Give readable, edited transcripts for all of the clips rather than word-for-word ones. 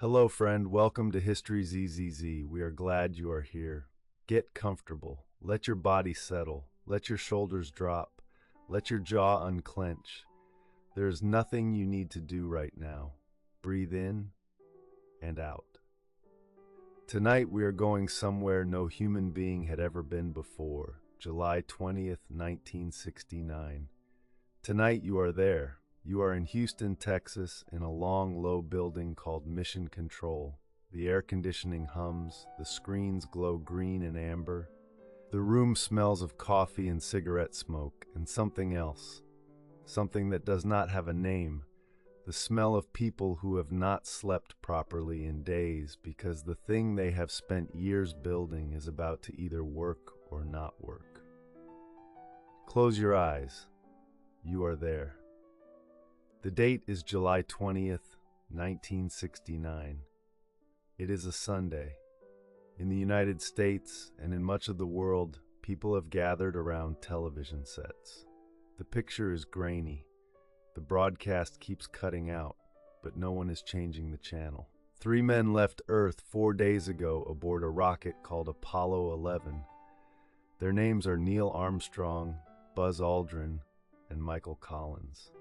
Hello, friend. Welcome to History ZZZ. We are glad you are here. Get comfortable. Let your body settle. Let your shoulders drop. Let your jaw unclench. There is nothing you need to do right now. Breathe in and out. Tonight we are going somewhere no human being had ever been before. July 20th, 1969. Tonight you are there. You are in Houston, Texas, in a long, low building called Mission Control. The air conditioning hums, the screens glow green and amber. The room smells of coffee and cigarette smoke, and something else. Something that does not have a name. The smell of people who have not slept properly in days because the thing they have spent years building is about to either work or not work. Close your eyes. You are there. The date is July 20th, 1969. It is a Sunday. In the United States and in much of the world, people have gathered around television sets. The picture is grainy. The broadcast keeps cutting out, but no one is changing the channel. 3 men left Earth 4 days ago aboard a rocket called Apollo 11. Their names are Neil Armstrong, Buzz Aldrin, and Michael Collins.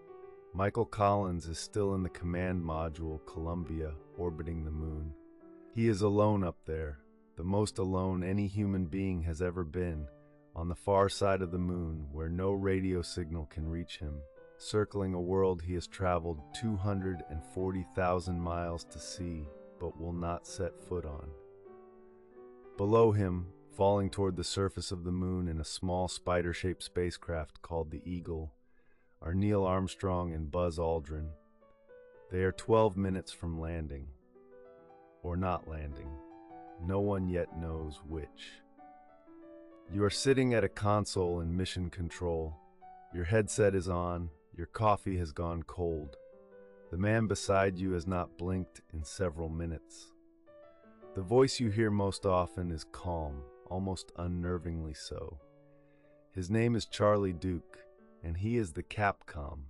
Michael Collins is still in the command module Columbia, orbiting the moon. He is alone up there, the most alone any human being has ever been, on the far side of the moon where no radio signal can reach him, circling a world he has traveled 240,000 miles to see, but will not set foot on. Below him, falling toward the surface of the moon in a small spider-shaped spacecraft called the Eagle, are Neil Armstrong and Buzz Aldrin. They are 12 minutes from landing. Or not landing. No one yet knows which. You are sitting at a console in Mission Control. Your headset is on. Your coffee has gone cold. The man beside you has not blinked in several minutes. The voice you hear most often is calm, almost unnervingly so. His name is Charlie Duke, and he is the Capcom,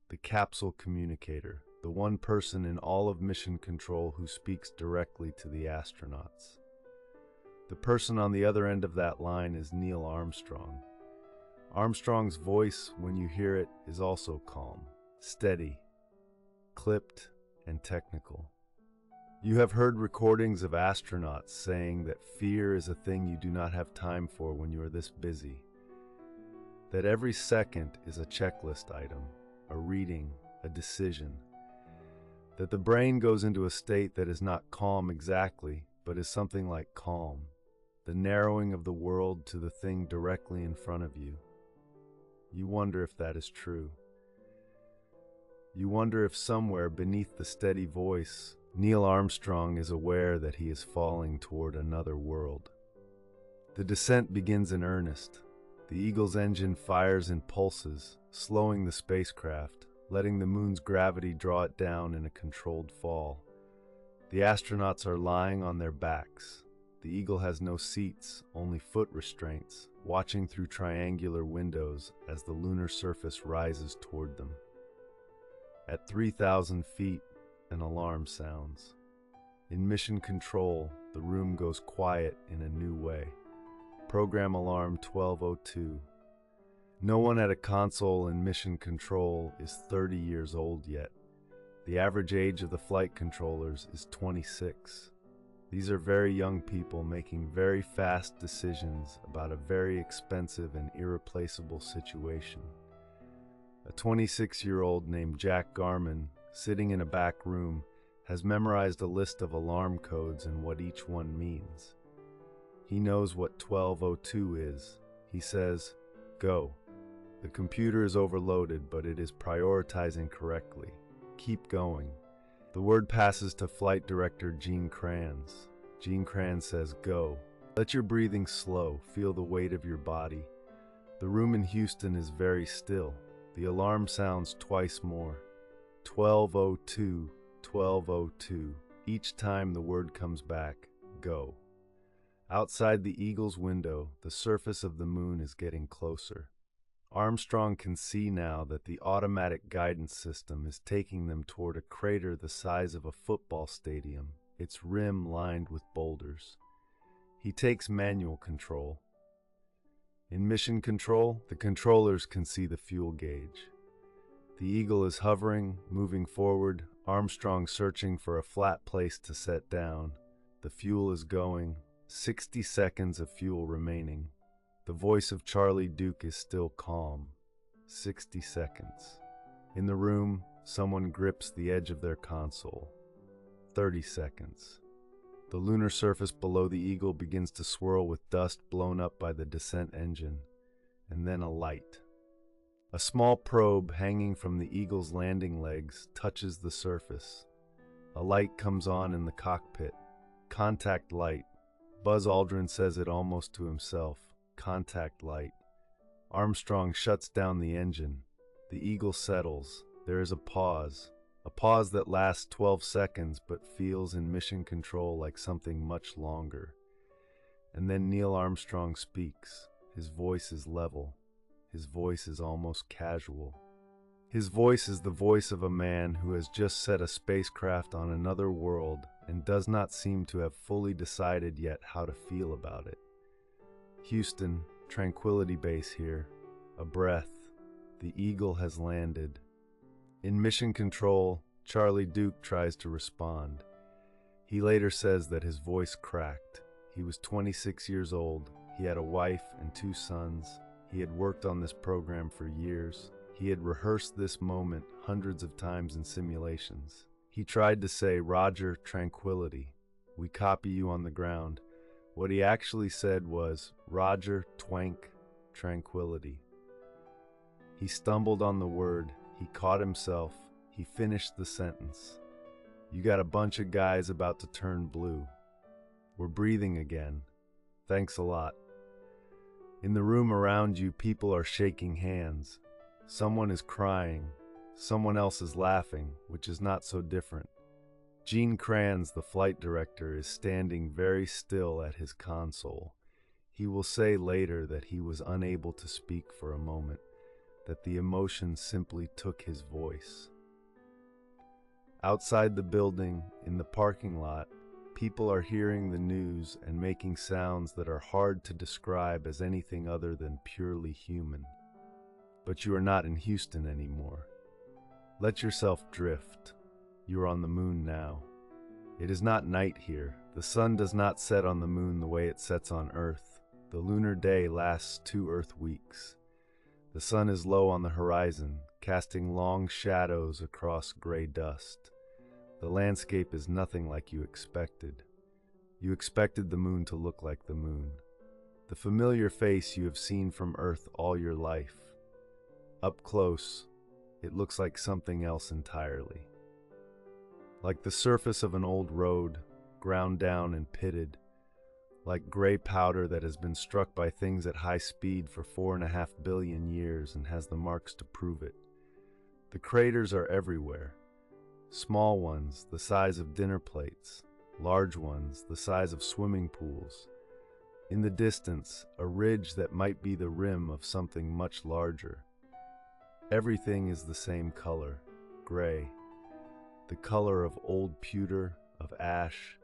the capsule communicator, the one person in all of Mission Control who speaks directly to the astronauts. The person on the other end of that line is Neil Armstrong. Armstrong's voice, when you hear it, is also calm, steady, clipped, and technical. You have heard recordings of astronauts saying that fear is a thing you do not have time for when you are this busy. That every second is a checklist item, a reading, a decision. That the brain goes into a state that is not calm exactly, but is something like calm, the narrowing of the world to the thing directly in front of you. You wonder if that is true. You wonder if somewhere beneath the steady voice, Neil Armstrong is aware that he is falling toward another world. The descent begins in earnest. The Eagle's engine fires in pulses, slowing the spacecraft, letting the moon's gravity draw it down in a controlled fall. The astronauts are lying on their backs. The Eagle has no seats, only foot restraints, watching through triangular windows as the lunar surface rises toward them. At 3,000 feet, an alarm sounds. In Mission Control, the room goes quiet in a new way. Program alarm 1202. No one at a console in Mission Control is 30 years old yet. The average age of the flight controllers is 26. These are very young people making very fast decisions about a very expensive and irreplaceable situation. A 26-year-old named Jack Garman, sitting in a back room, has memorized a list of alarm codes and what each one means. He knows what 1202 is. He says, "Go." The computer is overloaded, but it is prioritizing correctly. Keep going. The word passes to Flight Director Gene Kranz. Gene Kranz says, "Go." Let your breathing slow. Feel the weight of your body. The room in Houston is very still. The alarm sounds twice more. 1202, 1202. Each time the word comes back, "Go." Outside the Eagle's window, the surface of the moon is getting closer. Armstrong can see now that the automatic guidance system is taking them toward a crater the size of a football stadium, its rim lined with boulders. He takes manual control. In mission control, the controllers can see the fuel gauge. The Eagle is hovering, moving forward, Armstrong searching for a flat place to set down. The fuel is going, 60 seconds of fuel remaining. The voice of Charlie Duke is still calm. 60 seconds. In the room, someone grips the edge of their console. 30 seconds. The lunar surface below the Eagle begins to swirl with dust blown up by the descent engine, and then a light. A small probe hanging from the Eagle's landing legs touches the surface. A light comes on in the cockpit. Contact light. Buzz Aldrin says it almost to himself. Contact light. Armstrong shuts down the engine. The Eagle settles. There is a pause that lasts 12 seconds but feels in mission control like something much longer. And then Neil Armstrong speaks. His voice is level. His voice is almost casual. His voice is the voice of a man who has just set a spacecraft on another world and does not seem to have fully decided yet how to feel about it. Houston, Tranquility Base here. A breath. The Eagle has landed. In mission control, Charlie Duke tries to respond. He later says that his voice cracked. He was 26 years old. He had a wife and 2 sons. He had worked on this program for years. He had rehearsed this moment hundreds of times in simulations. He tried to say, "Roger, Tranquility. We copy you on the ground." What he actually said was, "Roger, Twank, Tranquility." He stumbled on the word. He caught himself. He finished the sentence. "You got a bunch of guys about to turn blue. We're breathing again. Thanks a lot." In the room around you, people are shaking hands. Someone is crying. Someone else is laughing, which is not so different. Gene Kranz, the flight director, is standing very still at his console. He will say later that he was unable to speak for a moment, that the emotion simply took his voice. Outside the building, in the parking lot, people are hearing the news and making sounds that are hard to describe as anything other than purely human. But you are not in Houston anymore. Let yourself drift. You are on the moon now. It is not night here. The sun does not set on the moon the way it sets on Earth. The lunar day lasts 2 Earth weeks. The sun is low on the horizon, casting long shadows across gray dust. The landscape is nothing like you expected. You expected the moon to look like the moon. The familiar face you have seen from Earth all your life. Up close, it looks like something else entirely. Like the surface of an old road, ground down and pitted. Like gray powder that has been struck by things at high speed for 4.5 billion years and has the marks to prove it. The craters are everywhere. Small ones, the size of dinner plates. Large ones, the size of swimming pools. In the distance, a ridge that might be the rim of something much larger. Everything is the same color, gray. The color of old pewter, of ash,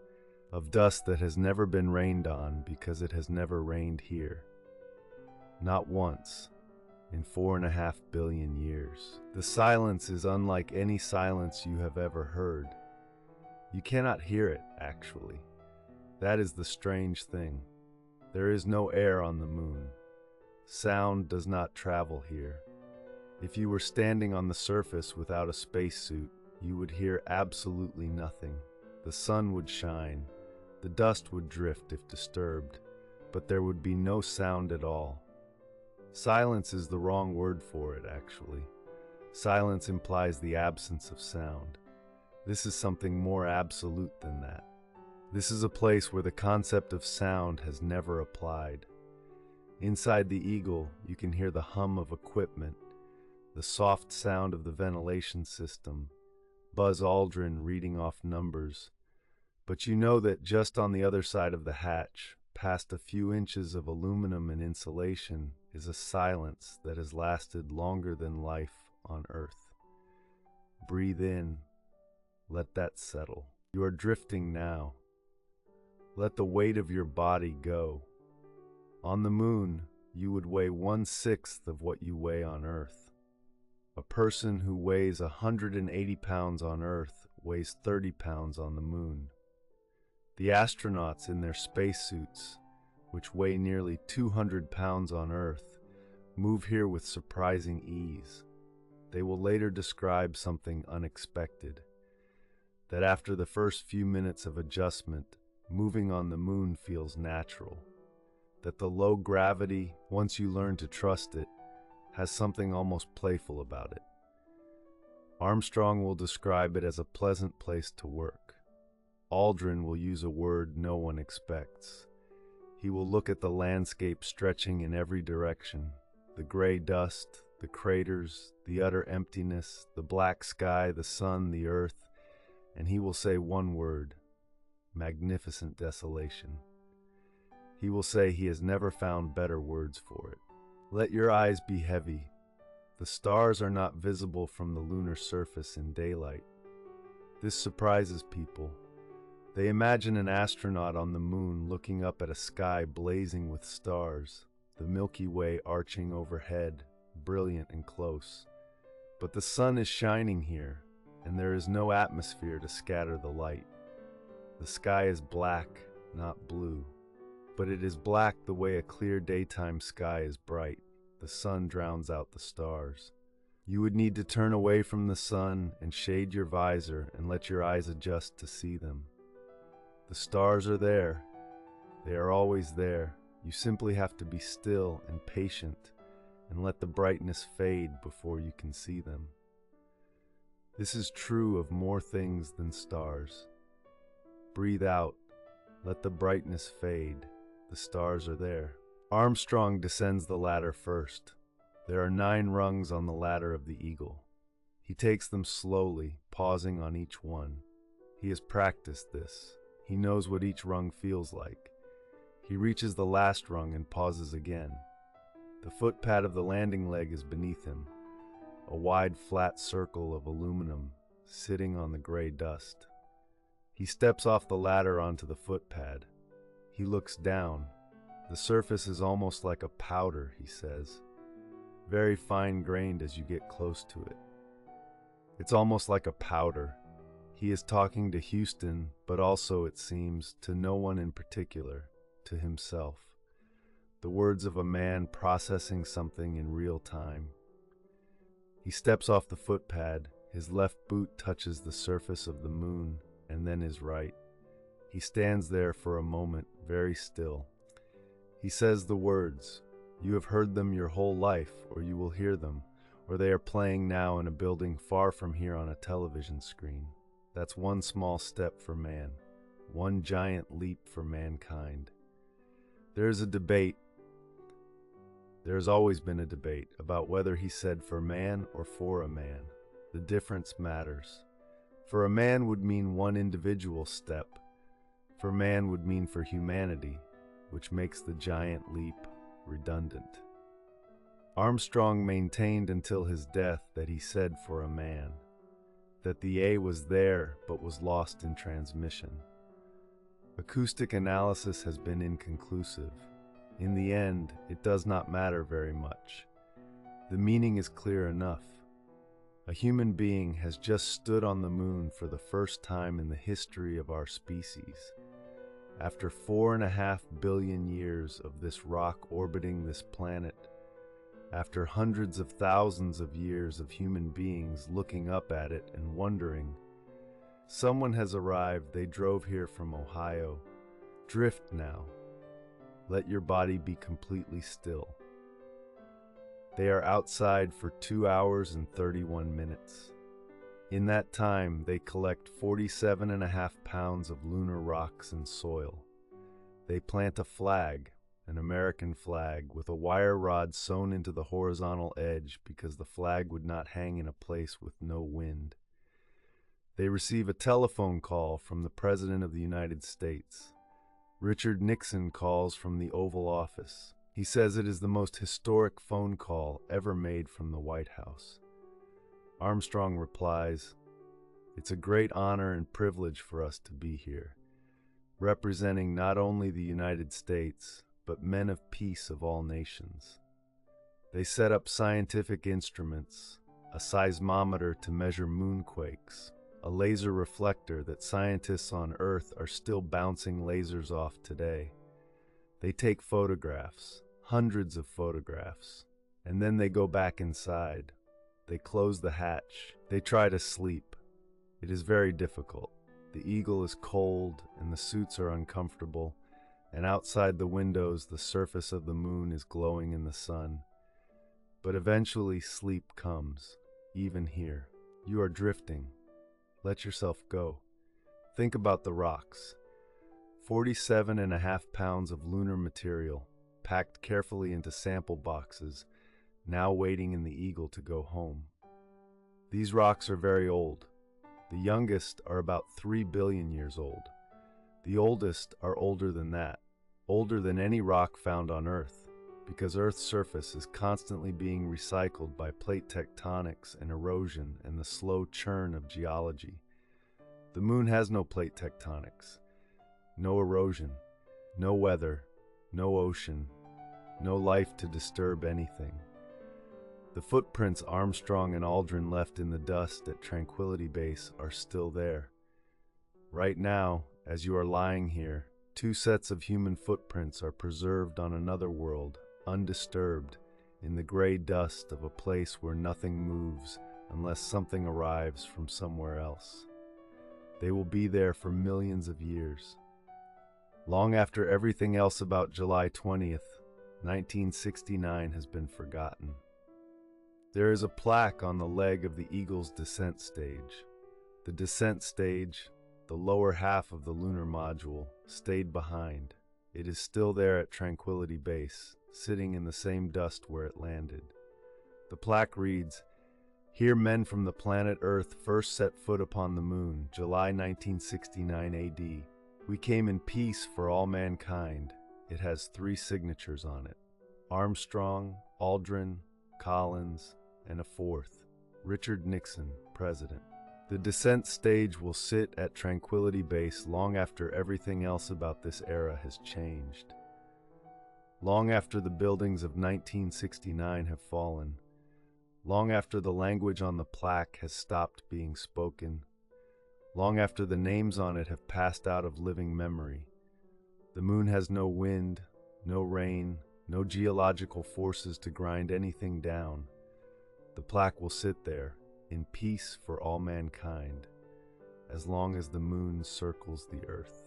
of dust that has never been rained on because it has never rained here. Not once, in 4.5 billion years. The silence is unlike any silence you have ever heard. You cannot hear it, actually. That is the strange thing. There is no air on the moon. Sound does not travel here. If you were standing on the surface without a spacesuit, you would hear absolutely nothing. The sun would shine. The dust would drift if disturbed, but there would be no sound at all. Silence is the wrong word for it, actually. Silence implies the absence of sound. This is something more absolute than that. This is a place where the concept of sound has never applied. Inside the Eagle, you can hear the hum of equipment, the soft sound of the ventilation system, Buzz Aldrin reading off numbers. But you know that just on the other side of the hatch, past a few inches of aluminum and insulation, is a silence that has lasted longer than life on Earth. Breathe in, let that settle. You are drifting now. Let the weight of your body go. On the moon, you would weigh 1/6 of what you weigh on Earth. A person who weighs 180 pounds on Earth weighs 30 pounds on the moon. The astronauts in their spacesuits, which weigh nearly 200 pounds on Earth, move here with surprising ease. They will later describe something unexpected, that after the first few minutes of adjustment, moving on the moon feels natural, that the low gravity, once you learn to trust it, has something almost playful about it. Armstrong will describe it as a pleasant place to work. Aldrin will use a word no one expects. He will look at the landscape stretching in every direction, the gray dust, the craters, the utter emptiness, the black sky, the sun, the earth, and he will say one word: magnificent desolation. He will say he has never found better words for it. Let your eyes be heavy. The stars are not visible from the lunar surface in daylight. This surprises people. They imagine an astronaut on the moon looking up at a sky blazing with stars, the Milky Way arching overhead, brilliant and close. But the sun is shining here, and there is no atmosphere to scatter the light. The sky is black, not blue. But it is black the way a clear daytime sky is bright. The sun drowns out the stars. You would need to turn away from the sun and shade your visor and let your eyes adjust to see them. The stars are there. They are always there. You simply have to be still and patient and let the brightness fade before you can see them. This is true of more things than stars. Breathe out. Let the brightness fade. The stars are there. Armstrong descends the ladder first. There are 9 rungs on the ladder of the Eagle. He takes them slowly, pausing on each one. He has practiced this. He knows what each rung feels like. He reaches the last rung and pauses again. The footpad of the landing leg is beneath him, a wide flat circle of aluminum sitting on the gray dust. He steps off the ladder onto the footpad. He looks down. The surface is almost like a powder, he says, very fine-grained as you get close to it. It's almost like a powder. He is talking to Houston, but also, it seems, to no one in particular, to himself. The words of a man processing something in real time. He steps off the footpad. His left boot touches the surface of the moon, and then his right. He stands there for a moment, very still. He says the words. You have heard them your whole life, or you will hear them, or they are playing now in a building far from here on a television screen. That's one small step for man, one giant leap for mankind. There is a debate. There has always been a debate about whether he said for man or for a man. The difference matters. For a man would mean one individual step. For man would mean for humanity, which makes the giant leap redundant. Armstrong maintained until his death that he said for a man, that the A was there but was lost in transmission. Acoustic analysis has been inconclusive. In the end, it does not matter very much. The meaning is clear enough. A human being has just stood on the moon for the first time in the history of our species. After 4.5 billion years of this rock orbiting this planet, after hundreds of thousands of years of human beings looking up at it and wondering, someone has arrived. They drove here from Ohio. Drift now. Let your body be completely still. They are outside for 2 hours and 31 minutes. In that time, they collect 47.5 pounds of lunar rocks and soil. They plant a flag, an American flag, with a wire rod sewn into the horizontal edge because the flag would not hang in a place with no wind. They receive a telephone call from the President of the United States. Richard Nixon calls from the Oval Office. He says it is the most historic phone call ever made from the White House. Armstrong replies, "It's a great honor and privilege for us to be here, representing not only the United States, but men of peace of all nations." They set up scientific instruments, a seismometer to measure moonquakes, a laser reflector that scientists on Earth are still bouncing lasers off today. They take photographs, hundreds of photographs, and then they go back inside. They close the hatch. They try to sleep. It is very difficult. The Eagle is cold and the suits are uncomfortable, and outside the windows the surface of the moon is glowing in the sun. But eventually sleep comes, even here. You are drifting. Let yourself go. Think about the rocks. 47.5 pounds of lunar material, packed carefully into sample boxes, now waiting in the Eagle to go home. These rocks are very old. The youngest are about 3 billion years old. The oldest are older than that, older than any rock found on Earth, because Earth's surface is constantly being recycled by plate tectonics and erosion and the slow churn of geology. The moon has no plate tectonics, no erosion, no weather, no ocean, no life to disturb anything. The footprints Armstrong and Aldrin left in the dust at Tranquility Base are still there. Right now, as you are lying here, 2 sets of human footprints are preserved on another world, undisturbed, in the gray dust of a place where nothing moves unless something arrives from somewhere else. They will be there for millions of years. Long after everything else about July 20th, 1969 has been forgotten. There is a plaque on the leg of the Eagle's descent stage. The descent stage, the lower half of the lunar module, stayed behind. It is still there at Tranquility Base, sitting in the same dust where it landed. The plaque reads, "Here men from the planet Earth first set foot upon the moon, July 1969 AD. We came in peace for all mankind." It has 3 signatures on it: Armstrong, Aldrin, Collins, and a 4th, Richard Nixon, President. The descent stage will sit at Tranquility Base long after everything else about this era has changed. Long after the buildings of 1969 have fallen. Long after the language on the plaque has stopped being spoken. Long after the names on it have passed out of living memory. The moon has no wind, no rain, no geological forces to grind anything down. The plaque will sit there, in peace for all mankind, as long as the moon circles the Earth.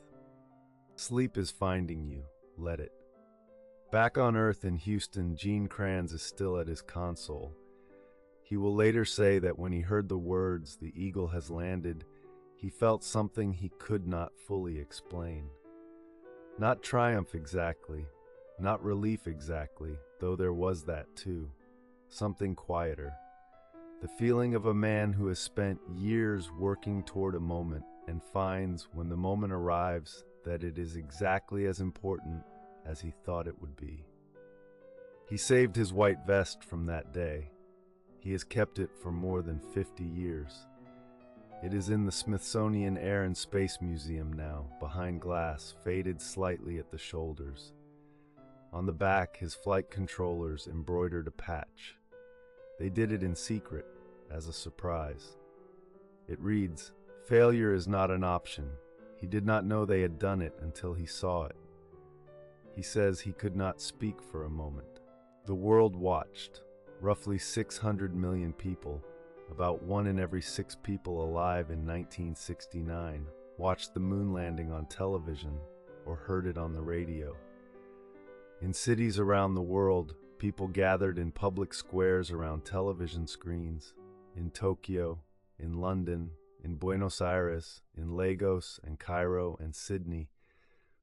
Sleep is finding you. Let it. Back on Earth in Houston, Gene Kranz is still at his console. He will later say that when he heard the words, "The Eagle has landed," he felt something he could not fully explain. Not triumph exactly, not relief exactly, though there was that too. Something quieter. The feeling of a man who has spent years working toward a moment and finds, when the moment arrives, that it is exactly as important as he thought it would be. He saved his white vest from that day. He has kept it for more than 50 years. It is in the Smithsonian Air and Space Museum now, behind glass, faded slightly at the shoulders. On the back, his flight controllers embroidered a patch. They did it in secret, as a surprise. It reads, "Failure is not an option." He did not know they had done it until he saw it. He says he could not speak for a moment. The world watched. Roughly 600 million people, about 1 in every 6 people alive in 1969, watched the moon landing on television or heard it on the radio. In cities around the world, people gathered in public squares around television screens. In Tokyo, in London, in Buenos Aires, in Lagos and Cairo and Sydney.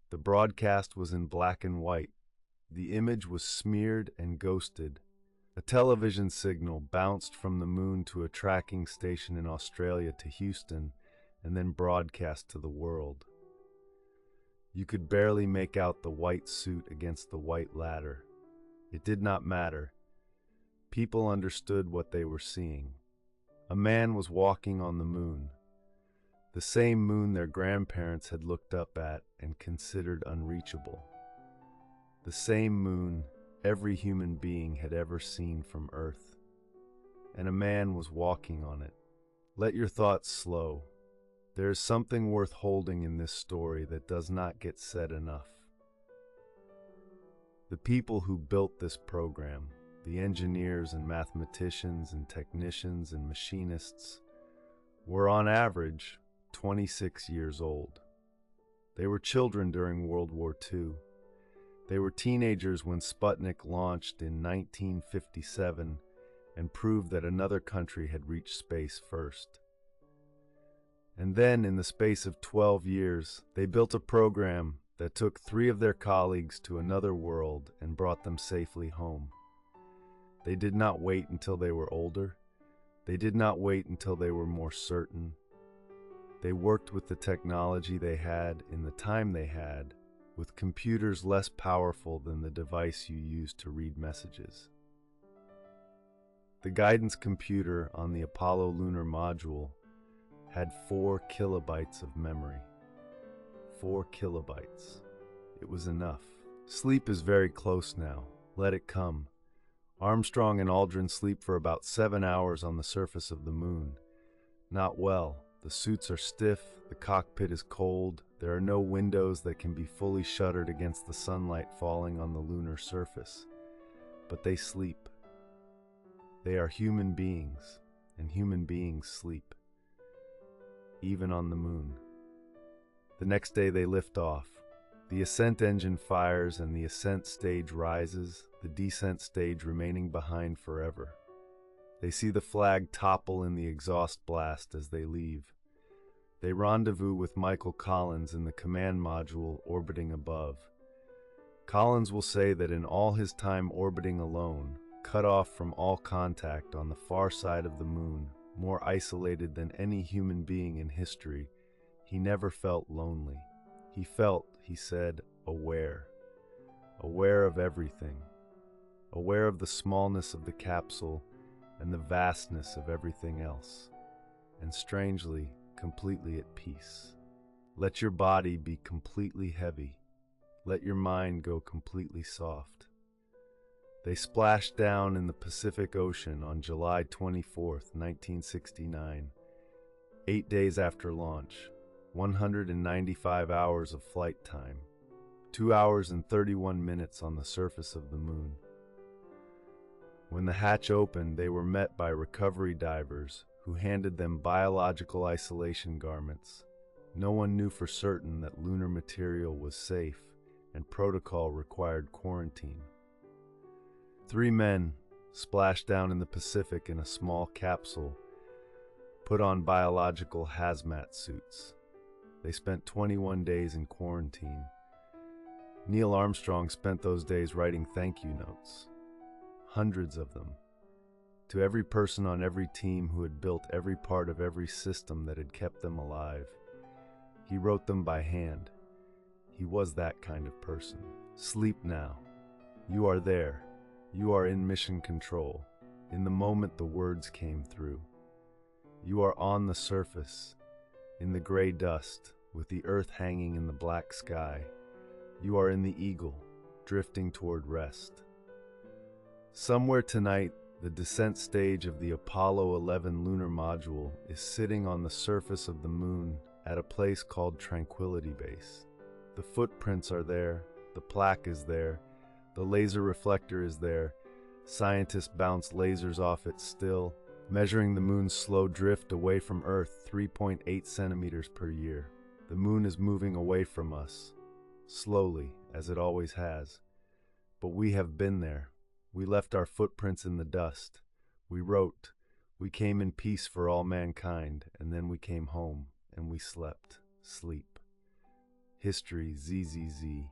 The broadcast was in black and white. The image was smeared and ghosted. A television signal bounced from the moon to a tracking station in Australia to Houston and then broadcast to the world. You could barely make out the white suit against the white ladder. It did not matter. People understood what they were seeing. A man was walking on the moon, the same moon their grandparents had looked up at and considered unreachable. The same moon every human being had ever seen from Earth. And a man was walking on it. Let your thoughts slow. There is something worth holding in this story that does not get said enough. The people who built this program, the engineers and mathematicians and technicians and machinists, were on average 26 years old. They were children during World War II. They were teenagers when Sputnik launched in 1957 and proved that another country had reached space first. And then, in the space of 12 years, they built a program that took 3 of their colleagues to another world and brought them safely home. They did not wait until they were older. They did not wait until they were more certain. They worked with the technology they had in the time they had, with computers less powerful than the device you use to read messages. The guidance computer on the Apollo lunar module had 4 kilobytes of memory. 4 kilobytes. It was enough. Sleep is very close now. Let it come. Armstrong and Aldrin sleep for about 7 hours on the surface of the moon. Not well. The suits are stiff, the cockpit is cold, there are no windows that can be fully shuttered against the sunlight falling on the lunar surface. But they sleep. They are human beings, and human beings sleep. Even on the moon. The next day they lift off. The ascent engine fires and the ascent stage rises, the descent stage remaining behind forever. They see the flag topple in the exhaust blast as they leave. They rendezvous with Michael Collins in the command module orbiting above. Collins will say that in all his time orbiting alone, cut off from all contact on the far side of the moon, more isolated than any human being in history, he never felt lonely. He felt, he said, aware. Aware of everything. Aware of the smallness of the capsule and the vastness of everything else. And strangely, completely at peace. Let your body be completely heavy. Let your mind go completely soft. They splashed down in the Pacific Ocean on July 24th, 1969, 8 days after launch, 195 hours of flight time, 2 hours and 31 minutes on the surface of the moon. When the hatch opened, they were met by recovery divers who handed them biological isolation garments. No one knew for certain that lunar material was safe and protocol required quarantine. 3 men splashed down in the Pacific in a small capsule, put on biological hazmat suits. They spent 21 days in quarantine. Neil Armstrong spent those days writing thank you notes. Hundreds of them. To every person on every team who had built every part of every system that had kept them alive. He wrote them by hand. He was that kind of person. Sleep now. You are there. You are in mission control. In the moment the words came through. You are on the surface, in the gray dust, with the earth hanging in the black sky. You are in the Eagle, drifting toward rest. Somewhere tonight, the descent stage of the Apollo 11 lunar module is sitting on the surface of the moon at a place called Tranquility Base. The footprints are there, the plaque is there, the laser reflector is there. Scientists bounce lasers off it still, measuring the moon's slow drift away from Earth 3.8 centimeters per year. The moon is moving away from us, slowly, as it always has. But we have been there. We left our footprints in the dust. We wrote. We came in peace for all mankind, and then we came home, and we slept. Sleep. History ZZZ.